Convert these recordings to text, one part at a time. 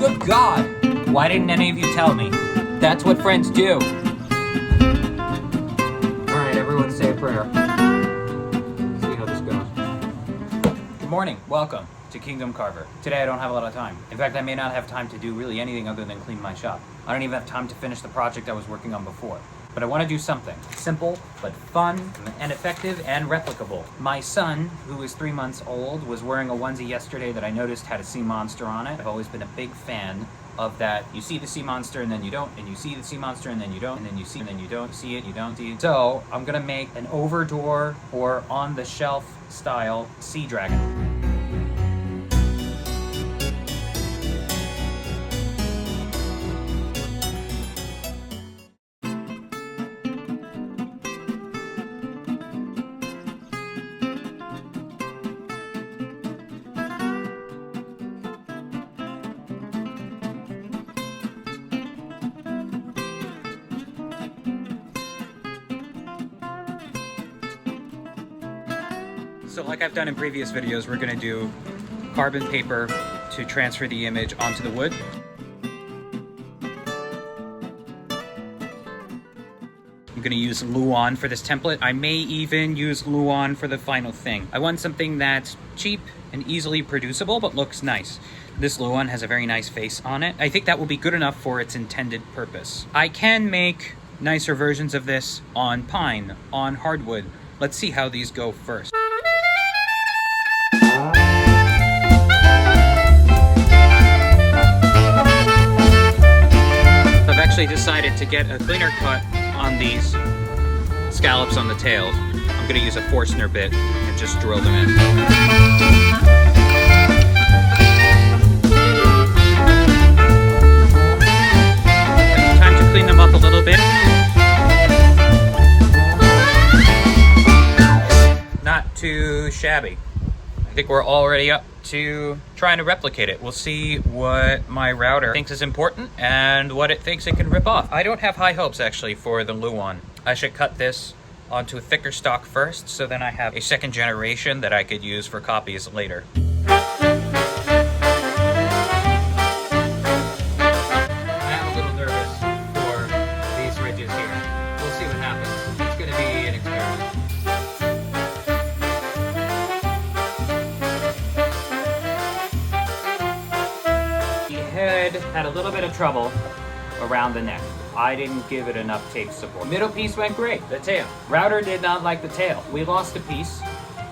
Good God! Why didn't any of you tell me? That's what friends do. Alright, everyone say a prayer. See how this goes. Good morning, welcome to Kingdom Carver. Today I don't have a lot of time. In fact, I may not have time to do really anything other than clean my shop. I don't even have time to finish the project I was working on before. But I want to do something simple, but fun, and effective, and replicable. My son, who is 3 months old, was wearing a onesie yesterday that I noticed had a sea monster on it. I've always been a big fan of that. You see the sea monster and then you don't, and you see the sea monster and then you don't, and then you see and then you don't see it, you don't see it. So I'm gonna make an over door or on the shelf style sea dragon. So like I've done in previous videos, we're gonna do carbon paper to transfer the image onto the wood. I'm gonna use Luan for this template. I may even use Luan for the final thing. I want something that's cheap and easily producible, but looks nice. This Luan has a very nice face on it. I think that will be good enough for its intended purpose. I can make nicer versions of this on pine, on hardwood. Let's see how these go first. Decided to get a cleaner cut on these scallops on the tails. I'm going to use a Forstner bit and just drill them in. Time to clean them up a little bit. Not too shabby. I think we're already up to trying to replicate it. We'll see what my router thinks is important and what it thinks it can rip off. I don't have high hopes actually for the Luan. I should cut this onto a thicker stock first, so then I have a second generation that I could use for copies later. I am a little nervous for these ridges here. We'll see what happens. It's going to be an experiment. Had a little bit of trouble around the neck. I didn't give it enough tape support. Middle piece went great. The tail. Router did not like the tail. We lost a piece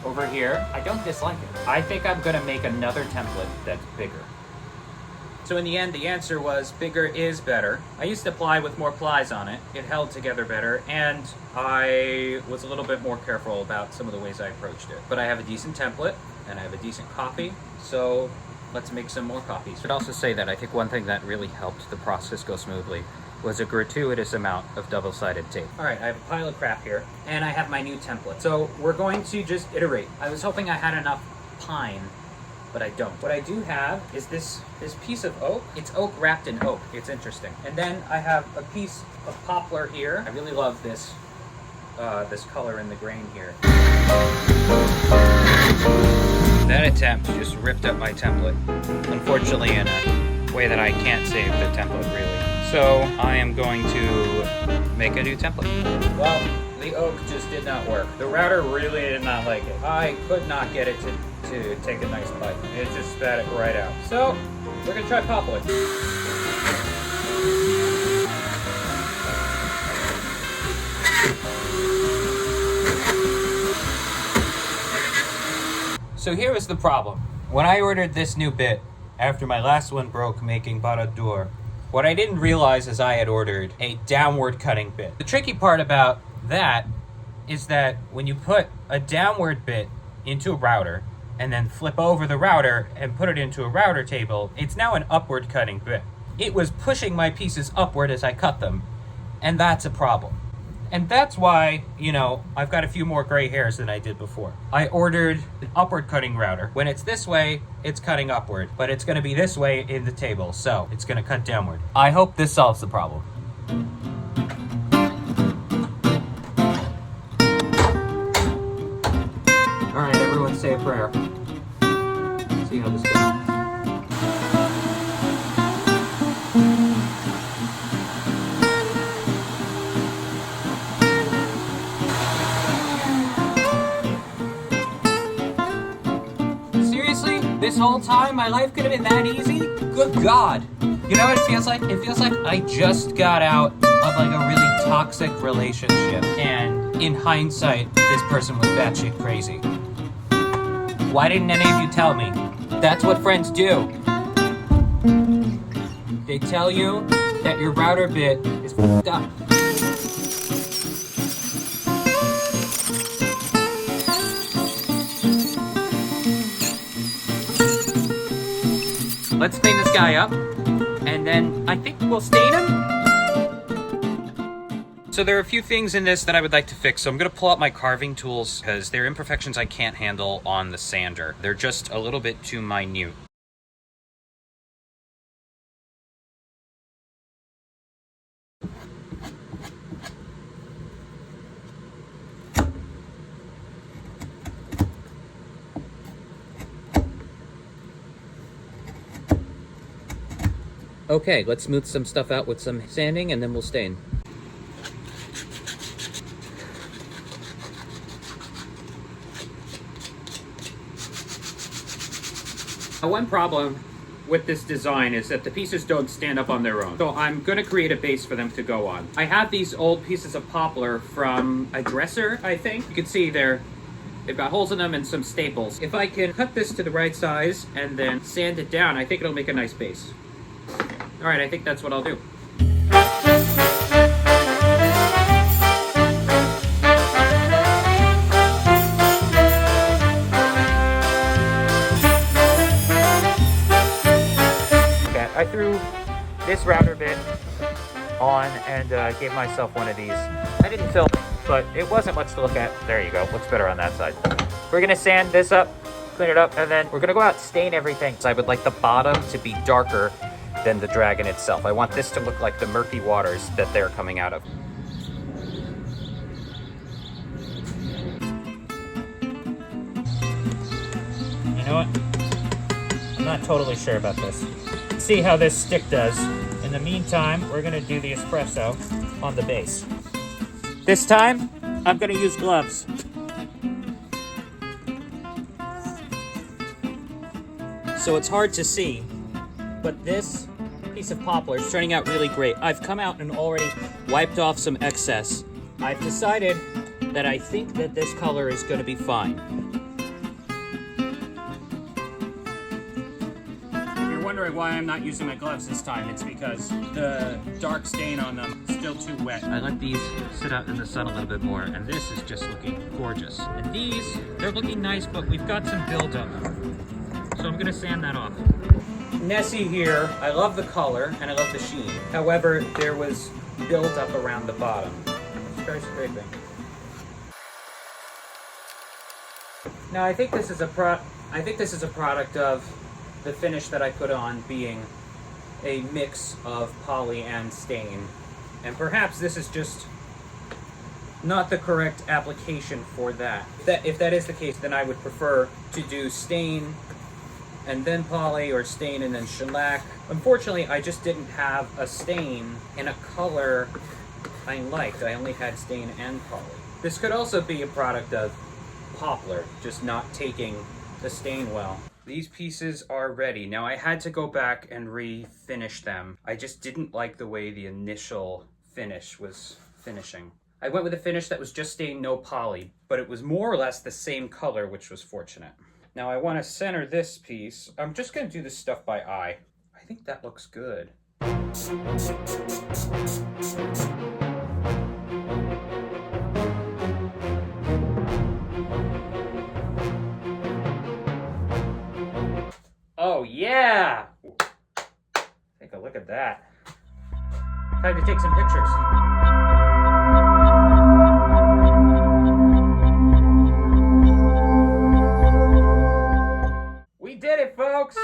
over here. I don't dislike it. I think I'm gonna make another template that's bigger. So in the end, the answer was bigger is better. I used to ply with more plies on it. It held together better, and I was a little bit more careful about some of the ways I approached it. But I have a decent template, and I have a decent copy, so let's make some more copies. I should also say that I think one thing that really helped the process go smoothly was a gratuitous amount of double-sided tape. All right, I have a pile of crap here, and I have my new template. So we're going to just iterate. I was hoping I had enough pine, but I don't. What I do have is this piece of oak. It's oak wrapped in oak. It's interesting. And then I have a piece of poplar here. I really love this, this color in the grain here. That attempt just ripped up my template, unfortunately in a way that I can't save the template really. So I am going to make a new template. Well, the oak just did not work. The router really did not like it. I could not get it to take a nice bite. It just spat it right out. So we're gonna try poplar. So here was the problem. When I ordered this new bit, after my last one broke making Baradur, what I didn't realize is I had ordered a downward cutting bit. The tricky part about that is that when you put a downward bit into a router and then flip over the router and put it into a router table, it's now an upward cutting bit. It was pushing my pieces upward as I cut them, and that's a problem. And that's why, you know, I've got a few more gray hairs than I did before. I ordered an upward cutting router. When it's this way, it's cutting upward, but it's gonna be this way in the table, so it's gonna cut downward. I hope this solves the problem. All right, everyone say a prayer. See how this goes. This whole time, my life could have been that easy? Good God. You know what it feels like? It feels like I just got out of like a really toxic relationship. And in hindsight, this person was batshit crazy. Why didn't any of you tell me? That's what friends do. They tell you that your router bit is f***ed up. Let's clean this guy up, and then I think we'll stain him. So there are a few things in this that I would like to fix. So I'm gonna pull out my carving tools because there are imperfections I can't handle on the sander. They're just a little bit too minute. Okay, let's smooth some stuff out with some sanding and then we'll stain. One problem with this design is that the pieces don't stand up on their own. So I'm gonna create a base for them to go on. I have these old pieces of poplar from a dresser, I think. You can see they've got holes in them and some staples. If I can cut this to the right size and then sand it down, I think it'll make a nice base. All right, I think that's what I'll do. Okay, I threw this router bit on and gave myself one of these. I didn't film it, but it wasn't much to look at. There you go, looks better on that side. We're gonna sand this up, clean it up, and then we're gonna go out and stain everything. So I would like the bottom to be darker than the dragon itself. I want this to look like the murky waters that they're coming out of. You know what? I'm not totally sure about this. Let's see how this stick does. In the meantime, we're gonna do the espresso on the base. This time, I'm gonna use gloves. So it's hard to see, but this piece of poplar is turning out really great. I've come out and already wiped off some excess. I've decided that I think that this color is going to be fine. If you're wondering why I'm not using my gloves this time, it's because the dark stain on them is still too wet. I let these sit out in the sun a little bit more, and this is just looking gorgeous. And these, they're looking nice, but we've got some buildup. So I'm gonna sand that off. Nessie here, I love the color and I love the sheen. However, there was buildup around the bottom. It's very scraping. Now I think this is a product of the finish that I put on being a mix of poly and stain. And perhaps this is just not the correct application for that. If that is the case, then I would prefer to do stain and then poly, or stain and then shellac. Unfortunately, I just didn't have a stain in a color I liked. I only had stain and poly. This could also be a product of poplar, just not taking the stain well. These pieces are ready. Now I had to go back and refinish them. I just didn't like the way the initial finish was finishing. I went with a finish that was just stain, no poly, but it was more or less the same color, which was fortunate. Now I want to center this piece. I'm just going to do this stuff by eye. I think that looks good. Oh yeah! Take a look at that. Time to take some pictures. We did it, folks!